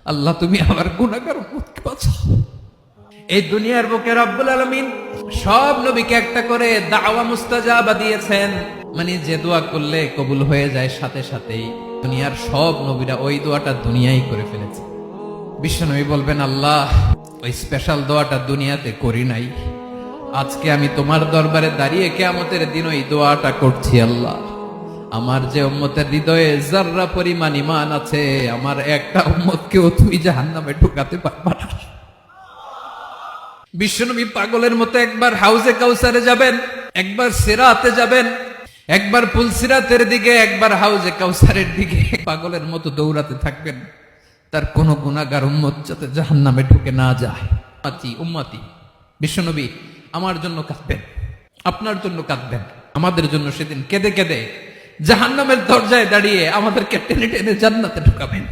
আল্লাহ তুমি আমার গুনাহগার উম্মতকে বাঁচাও। এই দুনিয়ার বুকে রব্বুল আলামিন সব নবীকে একটা করে দাওয়া মুস্তাজাবা দিয়েছেন, মানে যে দোয়া করলে কবুল হয়ে যায় সাথে সাথেই। দুনিয়ার সব নবীরা ওই দোয়াটা দুনিয়ায় করে ফেলেছে। বিশ্বনবী বলবেন, আল্লাহ ওই স্পেশাল দোয়াটা দুনিয়াতে করি নাই, আজকে আমি তোমার দরবারে দাঁড়িয়ে কিয়ামতের দিন ওই দোয়াটা করছি। আল্লাহ আমার যে উম্মতের হৃদয়ে যাররা পরিমাণ ঈমান আছে, আমার একটা উম্মতকেও তুমি জাহান্নামে ঢুকাতে পারবা না। বিশ্বনবী পাগলের মতো একবার হাউজে কাউসারে যাবেন, একবার সিরাতে যাবেন, একবার পুলসিরাতের দিকে, একবার হাউজে কাউসারের দিকে, পাগলের মতো দৌড়াতে থাকবেন, তার কোন গুনাহগার উম্মত যাতে জাহান্নামে ঢুকে না যায়। উম্মতি বিশ্বনবী আমার জন্য কাঁদবেন, আপনার জন্য কাঁদবেন, আমাদের জন্য সেদিন কেঁদে কেঁদে জাহান্নামের দরজায় দাঁড়িয়ে আমাদেরকে টেনে টেনে জান্নাতে ঢুকাবেন।